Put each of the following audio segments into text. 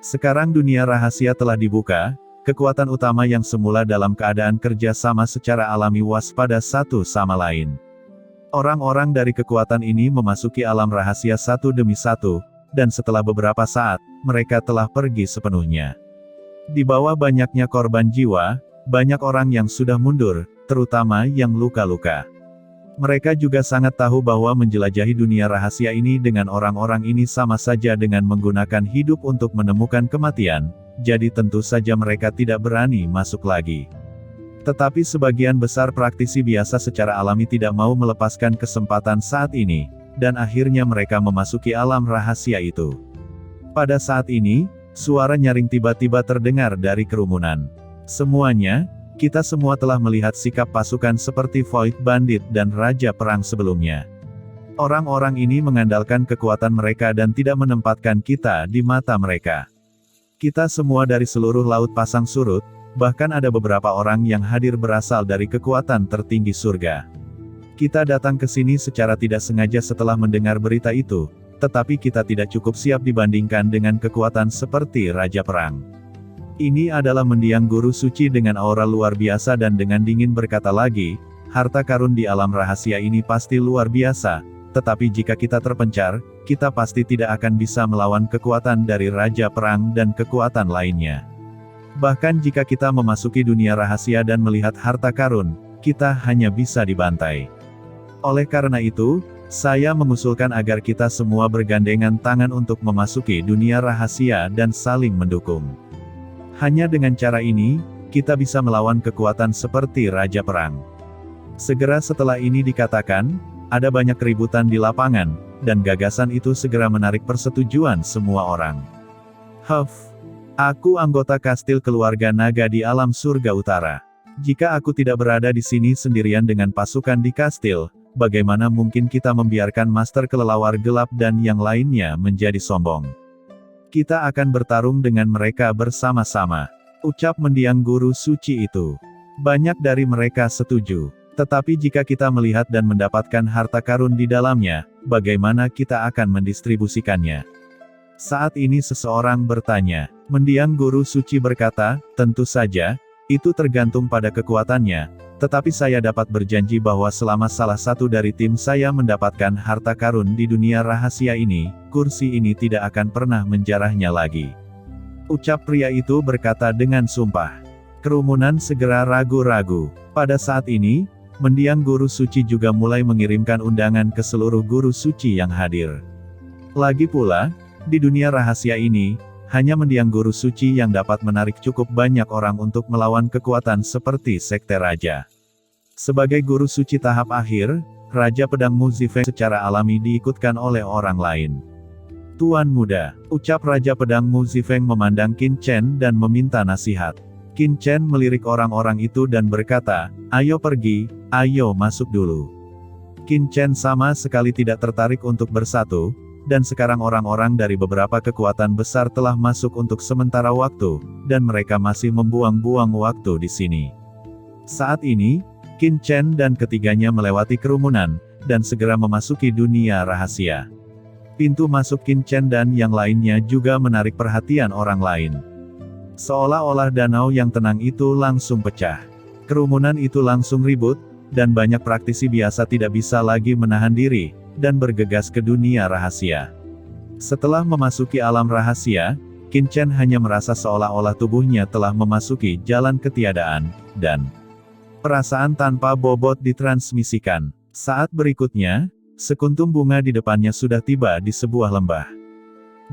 Sekarang dunia rahasia telah dibuka, kekuatan utama yang semula dalam keadaan kerja sama secara alami waspada satu sama lain. Orang-orang dari kekuatan ini memasuki alam rahasia satu demi satu, dan setelah beberapa saat, mereka telah pergi sepenuhnya. Di bawah banyaknya korban jiwa, banyak orang yang sudah mundur, terutama yang luka-luka. Mereka juga sangat tahu bahwa menjelajahi dunia rahasia ini dengan orang-orang ini sama saja dengan menggunakan hidup untuk menemukan kematian, jadi tentu saja mereka tidak berani masuk lagi. Tetapi sebagian besar praktisi biasa secara alami tidak mau melepaskan kesempatan saat ini, dan akhirnya mereka memasuki alam rahasia itu. Pada saat ini, suara nyaring tiba-tiba terdengar dari kerumunan. Semuanya, kita semua telah melihat sikap pasukan seperti Void Bandit dan Raja Perang sebelumnya. Orang-orang ini mengandalkan kekuatan mereka dan tidak menempatkan kita di mata mereka. Kita semua dari seluruh laut pasang surut, bahkan ada beberapa orang yang hadir berasal dari kekuatan tertinggi surga. Kita datang ke sini secara tidak sengaja setelah mendengar berita itu, tetapi kita tidak cukup siap dibandingkan dengan kekuatan seperti Raja Perang. Ini adalah mendiang guru suci dengan aura luar biasa dan dengan dingin berkata lagi, harta karun di alam rahasia ini pasti luar biasa, tetapi jika kita terpencar, kita pasti tidak akan bisa melawan kekuatan dari Raja Perang dan kekuatan lainnya. Bahkan jika kita memasuki dunia rahasia dan melihat harta karun, kita hanya bisa dibantai. Oleh karena itu, saya mengusulkan agar kita semua bergandengan tangan untuk memasuki dunia rahasia dan saling mendukung. Hanya dengan cara ini, kita bisa melawan kekuatan seperti Raja Perang. Segera setelah ini dikatakan, ada banyak keributan di lapangan, dan gagasan itu segera menarik persetujuan semua orang. Aku anggota kastil keluarga naga di alam surga utara. Jika aku tidak berada di sini sendirian dengan pasukan di kastil, bagaimana mungkin kita membiarkan Master Kelelawar Gelap dan yang lainnya menjadi sombong? Kita akan bertarung dengan mereka bersama-sama, ucap mendiang guru suci itu. Banyak dari mereka setuju. Tetapi jika kita melihat dan mendapatkan harta karun di dalamnya, bagaimana kita akan mendistribusikannya? Saat ini seseorang bertanya. Mendiang guru suci berkata, tentu saja, itu tergantung pada kekuatannya, tetapi saya dapat berjanji bahwa selama salah satu dari tim saya mendapatkan harta karun di dunia rahasia ini, kursi ini tidak akan pernah menjarahnya lagi. Ucap pria itu berkata dengan sumpah. Kerumunan segera ragu-ragu. Pada saat ini, mendiang guru suci juga mulai mengirimkan undangan ke seluruh guru suci yang hadir. Lagi pula, di dunia rahasia ini, hanya mendiang guru suci yang dapat menarik cukup banyak orang untuk melawan kekuatan seperti Sekte Raja. Sebagai guru suci tahap akhir, Raja Pedang Mu Zifeng secara alami diikutkan oleh orang lain. Tuan muda, ucap Raja Pedang Mu Zifeng memandang Qin Chen dan meminta nasihat. Qin Chen melirik orang-orang itu dan berkata, ayo pergi, ayo masuk dulu. Qin Chen sama sekali tidak tertarik untuk bersatu, dan sekarang orang-orang dari beberapa kekuatan besar telah masuk untuk sementara waktu, dan mereka masih membuang-buang waktu di sini. Saat ini, Qin Chen dan ketiganya melewati kerumunan, dan segera memasuki dunia rahasia. Pintu masuk Qin Chen dan yang lainnya juga menarik perhatian orang lain. Seolah-olah danau yang tenang itu langsung pecah. Kerumunan itu langsung ribut, dan banyak praktisi biasa tidak bisa lagi menahan diri, dan bergegas ke dunia rahasia. Setelah memasuki alam rahasia, Qin Chen hanya merasa seolah-olah tubuhnya telah memasuki jalan ketiadaan, dan perasaan tanpa bobot ditransmisikan. Saat berikutnya, sekuntum bunga di depannya sudah tiba di sebuah lembah.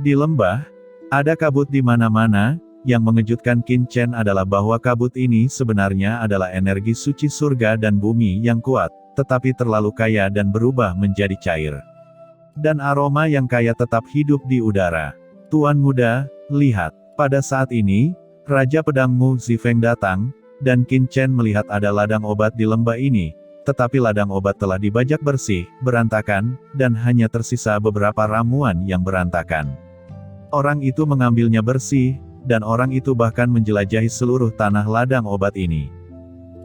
Di lembah, ada kabut di mana-mana. Yang mengejutkan Qin Chen adalah bahwa kabut ini sebenarnya adalah energi suci surga dan bumi yang kuat, tetapi terlalu kaya dan berubah menjadi cair. Dan aroma yang kaya tetap hidup di udara. Tuan muda, lihat. Pada saat ini, Raja Pedang Mu Zifeng datang, dan Qin Chen melihat ada ladang obat di lembah ini, tetapi ladang obat telah dibajak bersih, berantakan, dan hanya tersisa beberapa ramuan yang berantakan. Orang itu mengambilnya bersih, dan orang itu bahkan menjelajahi seluruh tanah ladang obat ini.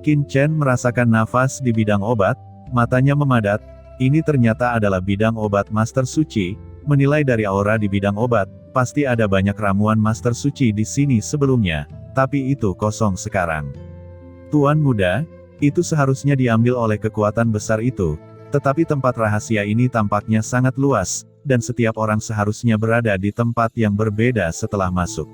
Qin Chen merasakan nafas di bidang obat, matanya memadat, ini ternyata adalah bidang obat Master Suci, menilai dari aura di bidang obat, pasti ada banyak ramuan master suci di sini sebelumnya, tapi itu kosong sekarang. Tuan muda, itu seharusnya diambil oleh kekuatan besar itu, tetapi tempat rahasia ini tampaknya sangat luas, dan setiap orang seharusnya berada di tempat yang berbeda setelah masuk.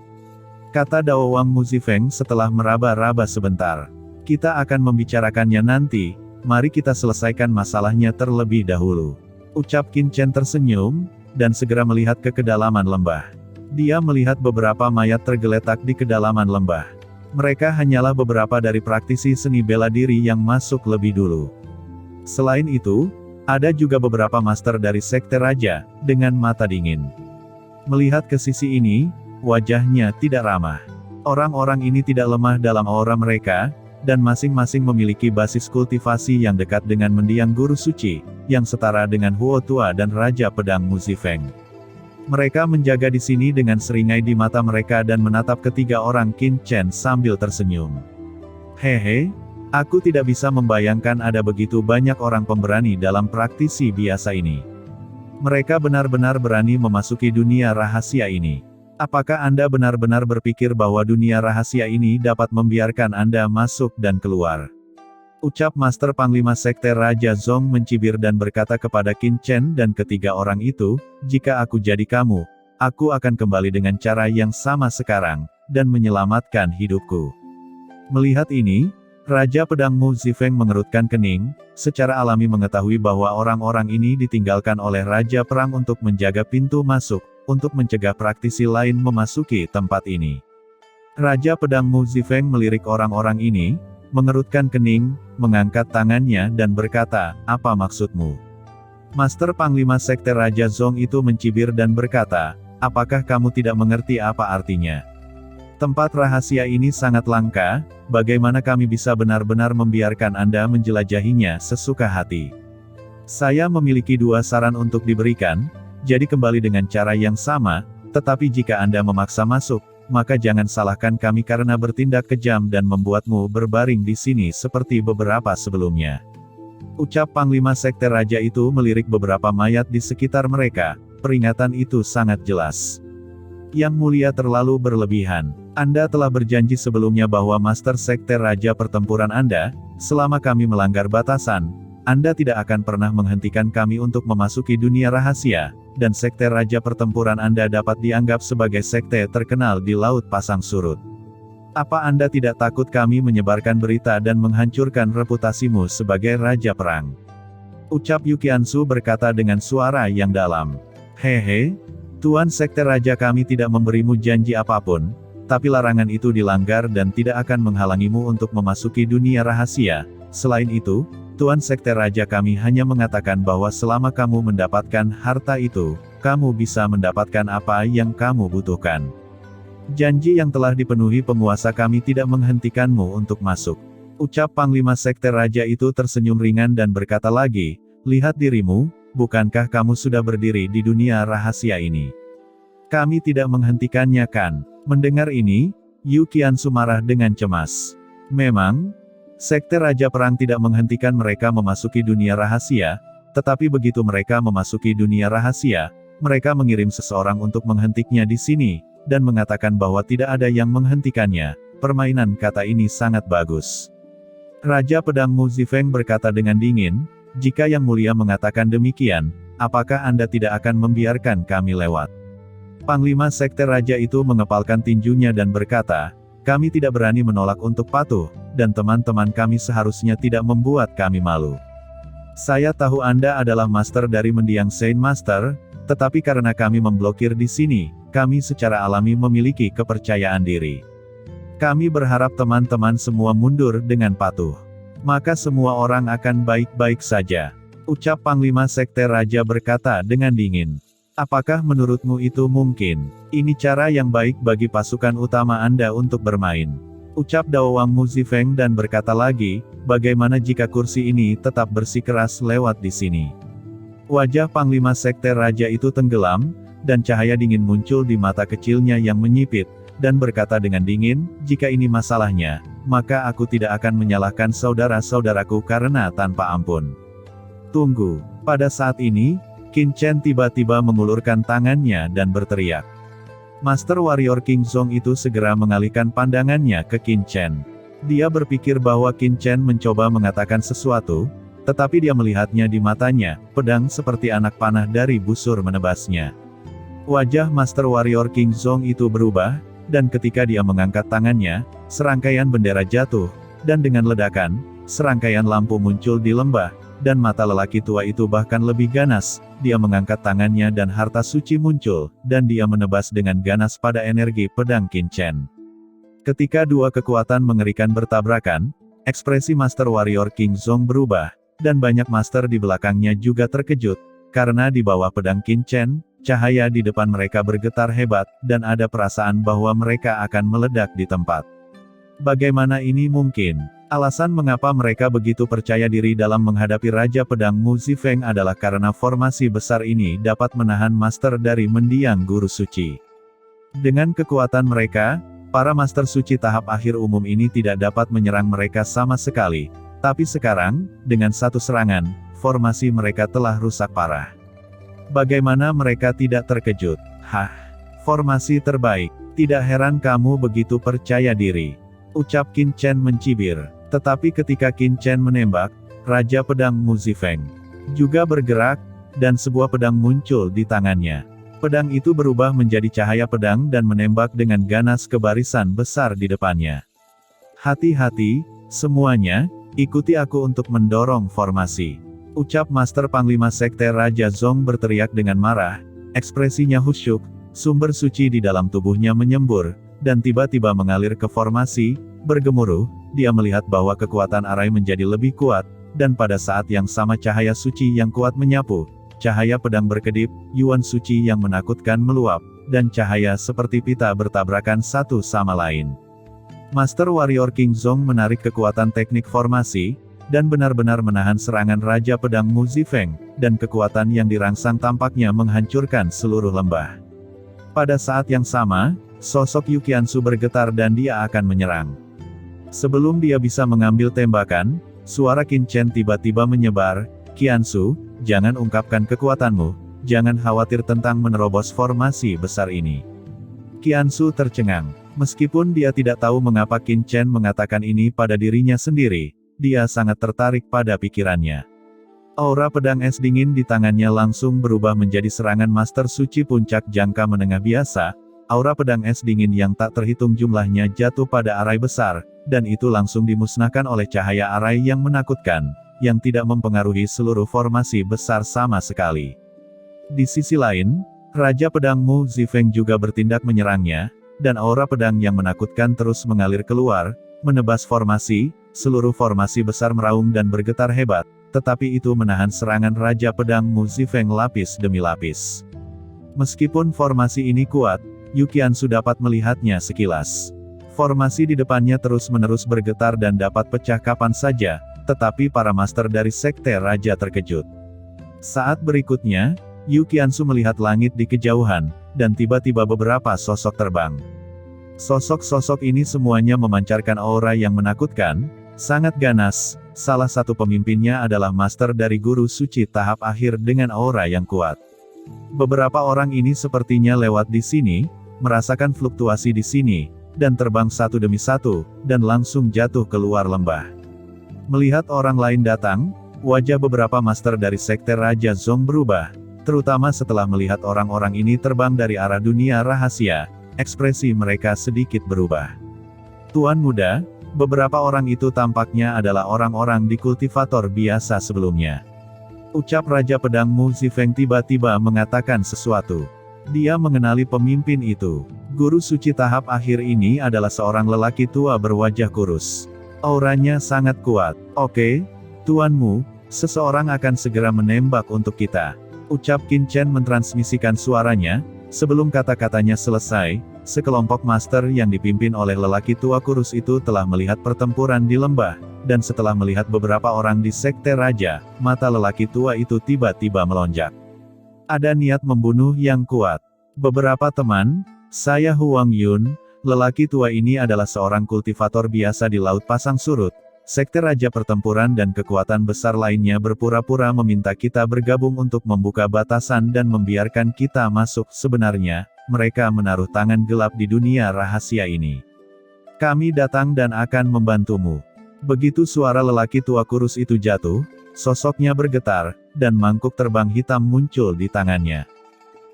Kata Dao Wang Muzifeng setelah meraba-raba sebentar. Kita akan membicarakannya nanti, mari kita selesaikan masalahnya terlebih dahulu. Ucap Qin Chen tersenyum, dan segera melihat ke kedalaman lembah. Dia melihat beberapa mayat tergeletak di kedalaman lembah. Mereka hanyalah beberapa dari praktisi seni bela diri yang masuk lebih dulu. Selain itu, ada juga beberapa master dari Sekte Raja, dengan mata dingin. Melihat ke sisi ini, wajahnya tidak ramah. Orang-orang ini tidak lemah dalam aura mereka, dan masing-masing memiliki basis kultivasi yang dekat dengan mendiang guru suci, yang setara dengan Huo Tua dan Raja Pedang Muzifeng. Mereka menjaga di sini dengan seringai di mata mereka dan menatap ketiga orang Qin Chen sambil tersenyum. Hehe, aku tidak bisa membayangkan ada begitu banyak orang pemberani dalam praktisi biasa ini. Mereka benar-benar berani memasuki dunia rahasia ini. Apakah Anda benar-benar berpikir bahwa dunia rahasia ini dapat membiarkan Anda masuk dan keluar? Ucap Master Panglima Sekte Raja Zong mencibir dan berkata kepada Qin Chen dan ketiga orang itu, jika aku jadi kamu, aku akan kembali dengan cara yang sama sekarang, dan menyelamatkan hidupku. Melihat ini, Raja Pedang Muzifeng mengerutkan kening, secara alami mengetahui bahwa orang-orang ini ditinggalkan oleh Raja Perang untuk menjaga pintu masuk, untuk mencegah praktisi lain memasuki tempat ini. Raja Pedang Muzifeng melirik orang-orang ini, mengerutkan kening, mengangkat tangannya dan berkata, apa maksudmu? Master Panglima Sekte Raja Zong itu mencibir dan berkata, apakah kamu tidak mengerti apa artinya? Tempat rahasia ini sangat langka, bagaimana kami bisa benar-benar membiarkan Anda menjelajahinya sesuka hati? Saya memiliki dua saran untuk diberikan, jadi kembali dengan cara yang sama, tetapi jika Anda memaksa masuk, maka jangan salahkan kami karena bertindak kejam dan membuatmu berbaring di sini seperti beberapa sebelumnya. Ucap Panglima Sekte Raja itu melirik beberapa mayat di sekitar mereka, peringatan itu sangat jelas. Yang mulia terlalu berlebihan. Anda telah berjanji sebelumnya bahwa Master Sekte Raja pertempuran Anda, selama kami melanggar batasan, Anda tidak akan pernah menghentikan kami untuk memasuki dunia rahasia, dan Sekte Raja pertempuran Anda dapat dianggap sebagai sekte terkenal di Laut Pasang Surut. Apa Anda tidak takut kami menyebarkan berita dan menghancurkan reputasimu sebagai Raja Perang? Ucap Yukiansu berkata dengan suara yang dalam. Hehe, Tuan Sekte Raja kami tidak memberimu janji apapun, tapi larangan itu dilanggar dan tidak akan menghalangimu untuk memasuki dunia rahasia. Selain itu, Tuan Sekte Raja kami hanya mengatakan bahwa selama kamu mendapatkan harta itu, kamu bisa mendapatkan apa yang kamu butuhkan. Janji yang telah dipenuhi penguasa kami tidak menghentikanmu untuk masuk. Ucap Panglima Sekte Raja itu tersenyum ringan dan berkata lagi, lihat dirimu, bukankah kamu sudah berdiri di dunia rahasia ini? Kami tidak menghentikannya kan? Mendengar ini, Yu Qiansu marah dengan cemas. Memang, Sekte Raja Perang tidak menghentikan mereka memasuki dunia rahasia, tetapi begitu mereka memasuki dunia rahasia, mereka mengirim seseorang untuk menghentikannya di sini, dan mengatakan bahwa tidak ada yang menghentikannya. Permainan kata ini sangat bagus. Raja Pedang Muzifeng berkata dengan dingin, jika Yang Mulia mengatakan demikian, apakah Anda tidak akan membiarkan kami lewat? Panglima Sekte Raja itu mengepalkan tinjunya dan berkata, kami tidak berani menolak untuk patuh, dan teman-teman kami seharusnya tidak membuat kami malu. Saya tahu Anda adalah master dari mendiang Saint Master, tetapi karena kami memblokir di sini, kami secara alami memiliki kepercayaan diri. Kami berharap teman-teman semua mundur dengan patuh. Maka semua orang akan baik-baik saja. Ucap Panglima Sekte Raja berkata dengan dingin. Apakah menurutmu itu mungkin? Ini cara yang baik bagi pasukan utama Anda untuk bermain. Ucap Dao Wang Muzifeng dan berkata lagi, bagaimana jika kursi ini tetap bersikeras lewat di sini? Wajah Panglima Sekte Raja itu tenggelam, dan cahaya dingin muncul di mata kecilnya yang menyipit, dan berkata dengan dingin, jika ini masalahnya, maka aku tidak akan menyalahkan saudara-saudaraku karena tanpa ampun. Tunggu, pada saat ini, Qin Chen tiba-tiba mengulurkan tangannya dan berteriak. Master Warrior King Zong itu segera mengalihkan pandangannya ke Qin Chen. Dia berpikir bahwa Qin Chen mencoba mengatakan sesuatu, tetapi dia melihatnya di matanya, pedang seperti anak panah dari busur menebasnya. Wajah Master Warrior King Zong itu berubah, dan ketika dia mengangkat tangannya, serangkaian bendera jatuh, dan dengan ledakan, serangkaian lampu muncul di lembah, dan mata lelaki tua itu bahkan lebih ganas. Dia mengangkat tangannya dan harta suci muncul, dan dia menebas dengan ganas pada energi pedang Qin Chen. Ketika dua kekuatan mengerikan bertabrakan, ekspresi Master Warrior King Zong berubah, dan banyak master di belakangnya juga terkejut, karena di bawah pedang Qin Chen, cahaya di depan mereka bergetar hebat, dan ada perasaan bahwa mereka akan meledak di tempat. Bagaimana ini mungkin? Alasan mengapa mereka begitu percaya diri dalam menghadapi Raja Pedang Mu Zifeng adalah karena formasi besar ini dapat menahan master dari mendiang guru suci. Dengan kekuatan mereka, para master suci tahap akhir umum ini tidak dapat menyerang mereka sama sekali. Tapi sekarang, dengan satu serangan, formasi mereka telah rusak parah. Bagaimana mereka tidak terkejut? Hah? Formasi terbaik. Tidak heran kamu begitu percaya diri. Ucap Qin Chen mencibir. Tetapi ketika Qin Chen menembak, Raja Pedang Mu Zifeng juga bergerak, dan sebuah pedang muncul di tangannya. Pedang itu berubah menjadi cahaya pedang dan menembak dengan ganas ke barisan besar di depannya. Hati-hati, semuanya, ikuti aku untuk mendorong formasi. Ucap Master Panglima Sekte Raja Zong berteriak dengan marah, ekspresinya khusyuk, sumber suci di dalam tubuhnya menyembur, dan tiba-tiba mengalir ke formasi, bergemuruh. Dia melihat bahwa kekuatan arai menjadi lebih kuat, dan pada saat yang sama cahaya suci yang kuat menyapu, cahaya pedang berkedip, yuan suci yang menakutkan meluap, dan cahaya seperti pita bertabrakan satu sama lain. Master Warrior King Zong menarik kekuatan teknik formasi, dan benar-benar menahan serangan Raja Pedang Mu Zifeng, dan kekuatan yang dirangsang tampaknya menghancurkan seluruh lembah. Pada saat yang sama, sosok Yu Qiansu bergetar dan dia akan menyerang. Sebelum dia bisa mengambil tembakan, suara Qin Chen tiba-tiba menyebar, "Qiansu, jangan ungkapkan kekuatanmu, jangan khawatir tentang menerobos formasi besar ini." Qiansu tercengang. Meskipun dia tidak tahu mengapa Qin Chen mengatakan ini pada dirinya sendiri, dia sangat tertarik pada pikirannya. Aura pedang es dingin di tangannya langsung berubah menjadi serangan Master Suci Puncak Jangka Menengah biasa. Aura pedang es dingin yang tak terhitung jumlahnya jatuh pada arai besar, dan itu langsung dimusnahkan oleh cahaya arai yang menakutkan, yang tidak mempengaruhi seluruh formasi besar sama sekali. Di sisi lain, Raja Pedang Mu Zifeng juga bertindak menyerangnya, dan aura pedang yang menakutkan terus mengalir keluar, menebas formasi, seluruh formasi besar meraung dan bergetar hebat, tetapi itu menahan serangan Raja Pedang Mu Zifeng lapis demi lapis. Meskipun formasi ini kuat, Yu Qiansu dapat melihatnya sekilas. Formasi di depannya terus-menerus bergetar dan dapat pecah kapan saja, tetapi para master dari Sekte Raja terkejut. Saat berikutnya, Yu Qiansu melihat langit di kejauhan, dan tiba-tiba beberapa sosok terbang. Sosok-sosok ini semuanya memancarkan aura yang menakutkan, sangat ganas. Salah satu pemimpinnya adalah master dari guru suci tahap akhir dengan aura yang kuat. Beberapa orang ini sepertinya lewat di sini, merasakan fluktuasi di sini, dan terbang satu demi satu, dan langsung jatuh keluar lembah. Melihat orang lain datang, wajah beberapa master dari Sekte Raja Zong berubah, terutama setelah melihat orang-orang ini terbang dari arah dunia rahasia, ekspresi mereka sedikit berubah. Tuan muda, beberapa orang itu tampaknya adalah orang-orang di kultivator biasa sebelumnya. Ucap Raja Pedang Mu Zifeng tiba-tiba mengatakan sesuatu. Dia mengenali pemimpin itu. Guru suci tahap akhir ini adalah seorang lelaki tua berwajah kurus. Auranya sangat kuat. Oke, tuanmu, seseorang akan segera menembak untuk kita. Ucap Qin Chen mentransmisikan suaranya. Sebelum kata-katanya selesai, sekelompok master yang dipimpin oleh lelaki tua kurus itu telah melihat pertempuran di lembah, dan setelah melihat beberapa orang di Sekte Raja, mata lelaki tua itu tiba-tiba melonjak. Ada niat membunuh yang kuat. Beberapa teman, saya Huang Yun, lelaki tua ini adalah seorang kultivator biasa di Laut Pasang Surut. Sekte Raja Pertempuran dan kekuatan besar lainnya berpura-pura meminta kita bergabung untuk membuka batasan dan membiarkan kita masuk. Sebenarnya, mereka menaruh tangan gelap di dunia rahasia ini. Kami datang dan akan membantumu. Begitu suara lelaki tua kurus itu jatuh, sosoknya bergetar, dan mangkuk terbang hitam muncul di tangannya.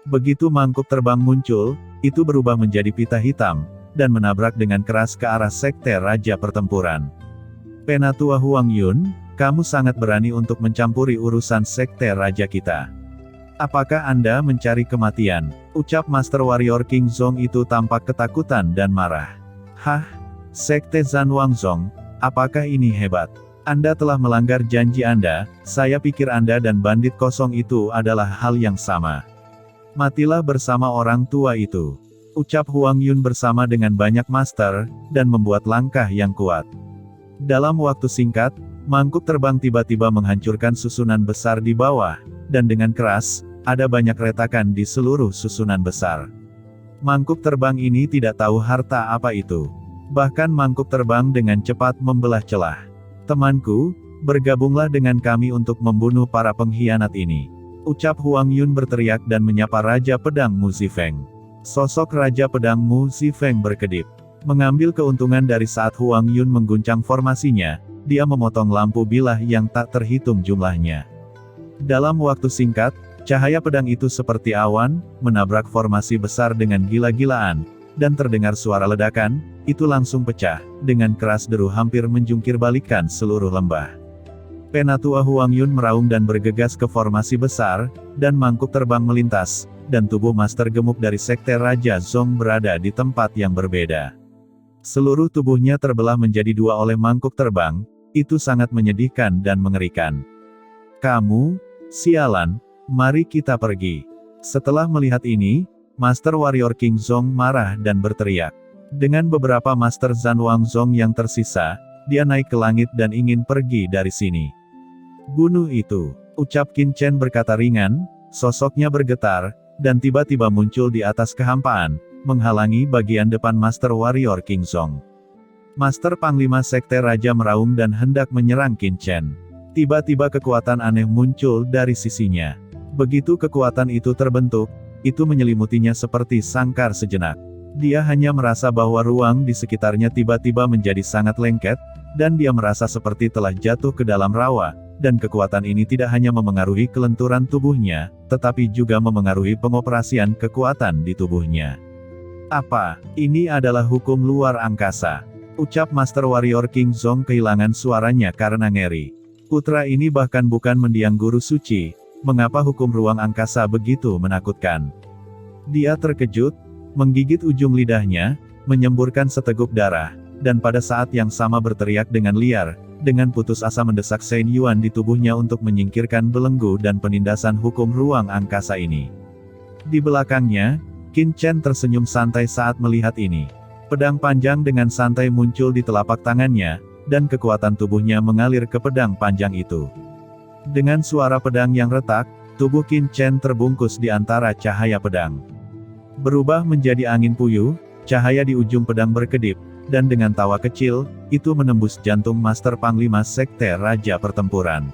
Begitu mangkuk terbang muncul, itu berubah menjadi pita hitam, dan menabrak dengan keras ke arah sekte Raja Pertempuran. Penatua Huang Yun, kamu sangat berani untuk mencampuri urusan sekte raja kita. Apakah Anda mencari kematian? Ucap Master Warrior King Zong itu tampak ketakutan dan marah. Hah? Sekte Zhan Wangzong, apakah ini hebat? Anda telah melanggar janji Anda, saya pikir Anda dan bandit kosong itu adalah hal yang sama. Matilah bersama orang tua itu. Ucap Huang Yun bersama dengan banyak master, dan membuat langkah yang kuat. Dalam waktu singkat, mangkuk terbang tiba-tiba menghancurkan susunan besar di bawah, dan dengan keras, ada banyak retakan di seluruh susunan besar. Mangkuk terbang ini tidak tahu harta apa itu. Bahkan mangkuk terbang dengan cepat membelah celah. Temanku, bergabunglah dengan kami untuk membunuh para pengkhianat ini. Ucap Huang Yun berteriak dan menyapa Raja Pedang Mu Zifeng. Sosok Raja Pedang Mu Zifeng berkedip. Mengambil keuntungan dari saat Huang Yun mengguncang formasinya, dia memotong lampu bilah yang tak terhitung jumlahnya. Dalam waktu singkat, cahaya pedang itu seperti awan, menabrak formasi besar dengan gila-gilaan, dan terdengar suara ledakan, itu langsung pecah, dengan keras deru hampir menjungkir balikkan seluruh lembah. Penatua Huang Yun meraung dan bergegas ke formasi besar, dan mangkuk terbang melintas, dan tubuh master gemuk dari sekte Raja Zong berada di tempat yang berbeda. Seluruh tubuhnya terbelah menjadi dua oleh mangkuk terbang, itu sangat menyedihkan dan mengerikan. Kamu, sialan, mari kita pergi. Setelah melihat ini, Master Warrior King Zong marah dan berteriak. Dengan beberapa Master Zhan Wangzong yang tersisa, dia naik ke langit dan ingin pergi dari sini. Bunuh itu, ucap Qin Chen berkata ringan, sosoknya bergetar, dan tiba-tiba muncul di atas kehampaan, menghalangi bagian depan Master Warrior King Zong. Master Panglima Sekte Raja meraung dan hendak menyerang Qin Chen. Tiba-tiba kekuatan aneh muncul dari sisinya. Begitu kekuatan itu terbentuk, itu menyelimutinya seperti sangkar sejenak. Dia hanya merasa bahwa ruang di sekitarnya tiba-tiba menjadi sangat lengket, dan dia merasa seperti telah jatuh ke dalam rawa, dan kekuatan ini tidak hanya memengaruhi kelenturan tubuhnya, tetapi juga memengaruhi pengoperasian kekuatan di tubuhnya. Apa? Ini adalah hukum luar angkasa. Ucap Master Warrior King Zong kehilangan suaranya karena ngeri. Putra ini bahkan bukan mendiang guru suci, mengapa hukum ruang angkasa begitu menakutkan? Dia terkejut, menggigit ujung lidahnya, menyemburkan seteguk darah, dan pada saat yang sama berteriak dengan liar, dengan putus asa mendesak Shen Yuan di tubuhnya untuk menyingkirkan belenggu dan penindasan hukum ruang angkasa ini. Di belakangnya, Qin Chen tersenyum santai saat melihat ini. Pedang panjang dengan santai muncul di telapak tangannya, dan kekuatan tubuhnya mengalir ke pedang panjang itu. Dengan suara pedang yang retak, tubuh Qin Chen terbungkus di antara cahaya pedang. Berubah menjadi angin puyuh, cahaya di ujung pedang berkedip, dan dengan tawa kecil, itu menembus jantung Master Panglima Sekte Raja Pertempuran.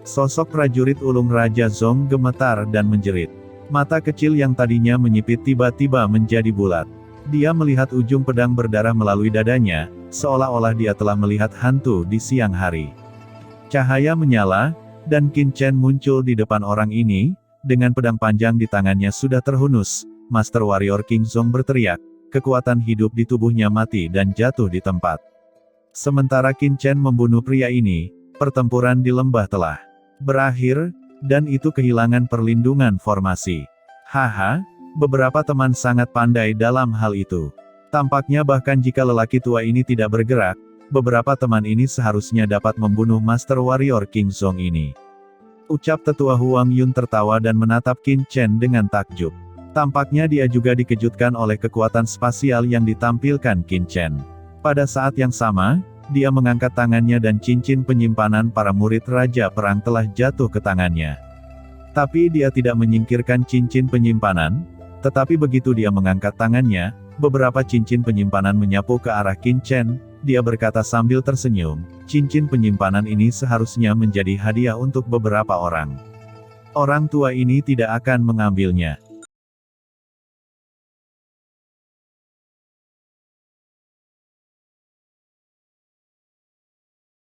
Sosok prajurit ulung Raja Zong gemetar dan menjerit. Mata kecil yang tadinya menyipit tiba-tiba menjadi bulat. Dia melihat ujung pedang berdarah melalui dadanya, seolah-olah dia telah melihat hantu di siang hari. Cahaya menyala, dan Qin Chen muncul di depan orang ini, dengan pedang panjang di tangannya sudah terhunus. Master Warrior King Zong berteriak, kekuatan hidup di tubuhnya mati dan jatuh di tempat. Sementara Qin Chen membunuh pria ini, pertempuran di lembah telah berakhir, dan itu kehilangan perlindungan formasi. Haha, beberapa teman sangat pandai dalam hal itu. Tampaknya bahkan jika lelaki tua ini tidak bergerak, beberapa teman ini seharusnya dapat membunuh Master Warrior King Zong ini. Ucap tetua Huang Yun tertawa dan menatap Qin Chen dengan takjub. Tampaknya dia juga dikejutkan oleh kekuatan spasial yang ditampilkan Qin Chen. Pada saat yang sama, dia mengangkat tangannya dan cincin penyimpanan para murid Raja Perang telah jatuh ke tangannya. Tapi dia tidak menyingkirkan cincin penyimpanan, tetapi begitu dia mengangkat tangannya, beberapa cincin penyimpanan menyapu ke arah Qin Chen, dia berkata sambil tersenyum, cincin penyimpanan ini seharusnya menjadi hadiah untuk beberapa orang. Orang tua ini tidak akan mengambilnya.